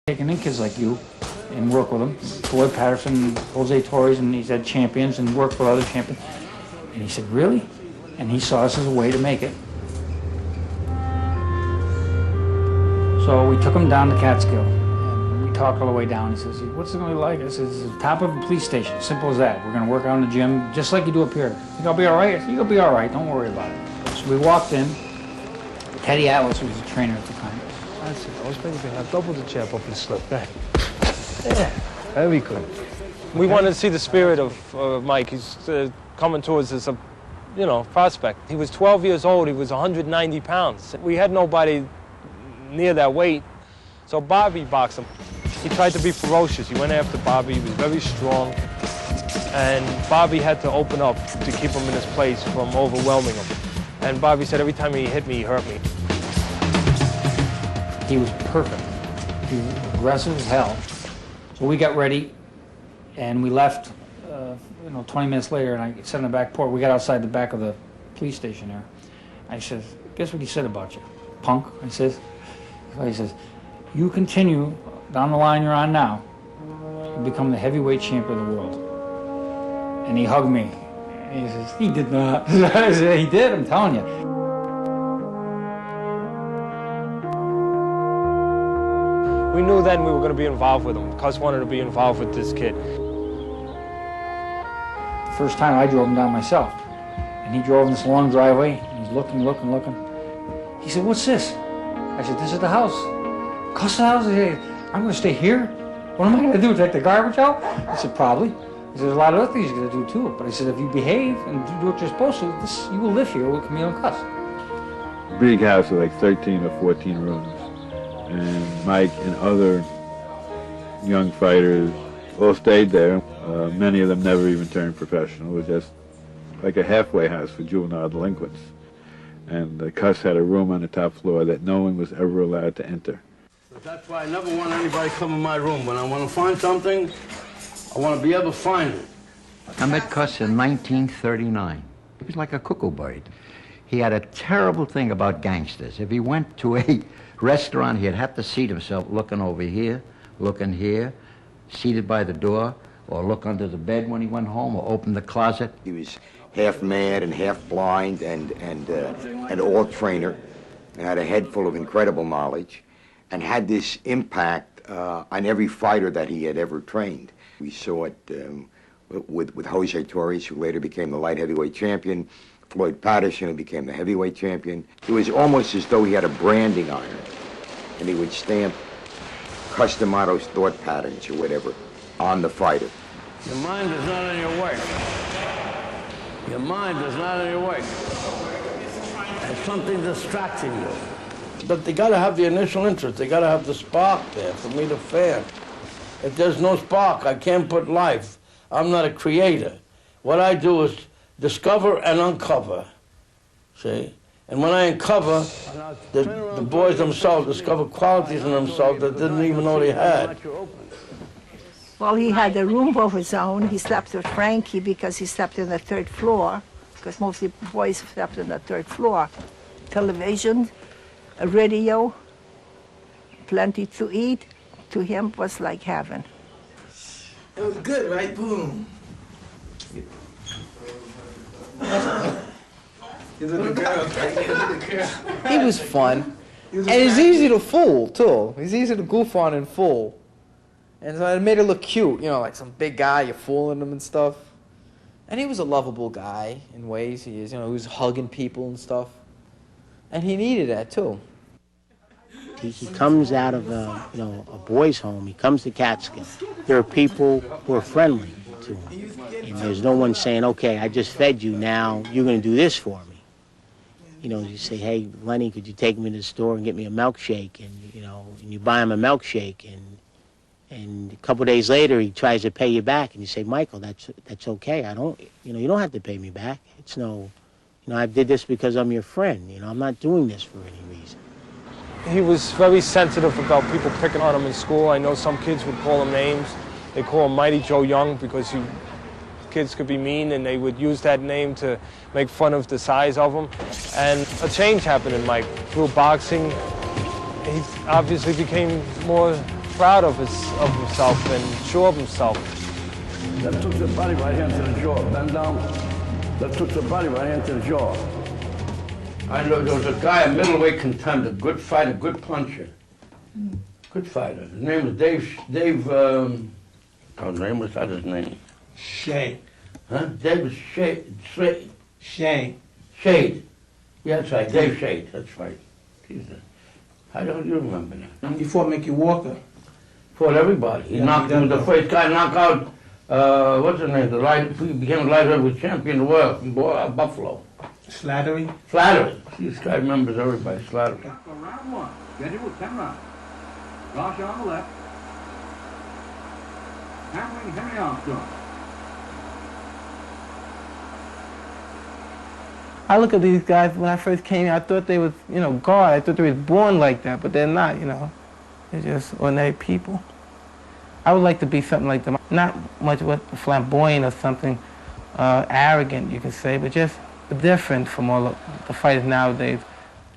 Taking in kids like you and work with them. Floyd Patterson, Jose Torres, and he's had champions and worked with other champions. And he said, really? And he saw us as a way to make it. So we took him down to Catskill, and we talked all the way down. He says, what's it going to be like? I said, it's the top of a police station, simple as that. We're going to work out in the gym, just like you do up here. You think I'll be all right? I said, you'll be all right, don't worry about it. So we walked in. Teddy Atlas was the trainer at the time. I said, I was maybe going to have double the jab up and slip back. Yeah, very good. We wanted to see the spirit of Mike. He's coming towards us, prospect. He was 12 years old. He was 190 pounds. We had nobody near that weight, so Bobby boxed him. He tried to be ferocious. He went after Bobby. He was very strong, and Bobby had to open up to keep him in his place from overwhelming him. And Bobby said every time he hit me, he hurt me. He was perfect. He was aggressive as hell. So we got ready, and we left, 20 minutes later, and I sat on the back porch. We got outside the back of the police station there. I said, guess what he said about you, punk? I says, he says, you continue down the line you're on now, you become the heavyweight champion of the world. And he hugged me. And he says, he did not. I said, he did, I'm telling you. We knew then we were going to be involved with him. Cus wanted to be involved with this kid. The first time I drove him down myself. And he drove in this long driveway. And he's looking. He said, what's this? I said, this is the house. Cus's house? He said, I'm going to stay here? What am I going to do, take the garbage out? I said, probably. He said, there's a lot of other things you're going to do too. But I said, if you behave and do what you're supposed to, you will live here with Camille and Cus. Big house with like 13 or 14 rooms. And Mike and other young fighters all stayed there. Many of them never even turned professional. It was just like a halfway house for juvenile delinquents. And Cus had a room on the top floor that no one was ever allowed to enter. That's why I never want anybody to come in my room. When I want to find something, I want to be able to find it. I met Cus in 1939. He was like a cuckoo bird. He had a terrible thing about gangsters. If he went to a restaurant, he'd have to seat himself looking over here, looking here, seated by the door, or look under the bed when he went home, or open the closet. He was half mad and half blind and all trainer, and had a head full of incredible knowledge, and had this impact on every fighter that he had ever trained. We saw it with Jose Torres, who later became the light heavyweight champion, Floyd Patterson, who became the heavyweight champion. It was almost as though he had a branding iron, and he would stamp Cus D'Amato's thought patterns or whatever on the fighter. Your mind is not in your way. Your mind is not in your way. There's something distracting you. But they got to have the initial interest. They got to have the spark there for me to fan. If there's no spark, I can't put life. I'm not a creator. What I do is discover and uncover, see? And when I uncover, the boys themselves discover qualities in themselves that didn't even know they had. Well, he had a room of his own. He slept with Frankie because he slept on the third floor, because mostly boys slept on the third floor. Television, a radio, plenty to eat. To him was like heaven. It was good, right? Boom. He was fun. And he's easy to fool, too. He's easy to goof on and fool. And so it made it look cute, like some big guy, you're fooling him and stuff. And he was a lovable guy in ways. He is, he was hugging people and stuff. And he needed that, too. He comes out of a boys' home. He comes to Catskill. There are people who are friendly to him. And there's no one saying, okay, I just fed you, now you're going to do this for me. You say, hey, Lenny, could you take me to the store and get me a milkshake? And, and you buy him a milkshake. And a couple of days later, he tries to pay you back. And you say, Michael, that's okay. You don't have to pay me back. It's no, I did this because I'm your friend. I'm not doing this for any reason. He was very sensitive about people picking on him in school. I know some kids would call him names. They call him Mighty Joe Young because kids could be mean, and they would use that name to make fun of the size of him. And a change happened in Mike. Through boxing, he obviously became more proud of himself and sure of himself. That took the body right hand to the jaw. Bend down. That took the body right hand to the jaw. I know there was a guy, a middleweight contender, good fighter, good puncher. Good fighter. His name was what's that his name? Shay. Huh? David Shade. Shay. Shade. Yeah, that's right. Dave Shade. That's right. How don't you remember that? He fought Mickey Walker. Fought everybody. He knocked him, the first guy knocked out, what's his name? He became a light heavyweight champion of the world from Buffalo. Slattery. Flattery. This guy remembers everybody. Slattery. For round one, scheduled with 10 rounds. Josh on the left. Handling Henry Armstrong. I look at these guys, when I first came here, I thought they was, God. I thought they was born like that, but they're not, They're just ordinary people. I would like to be something like them. Not much flamboyant or something arrogant, you could say, but just different from all the fighters nowadays.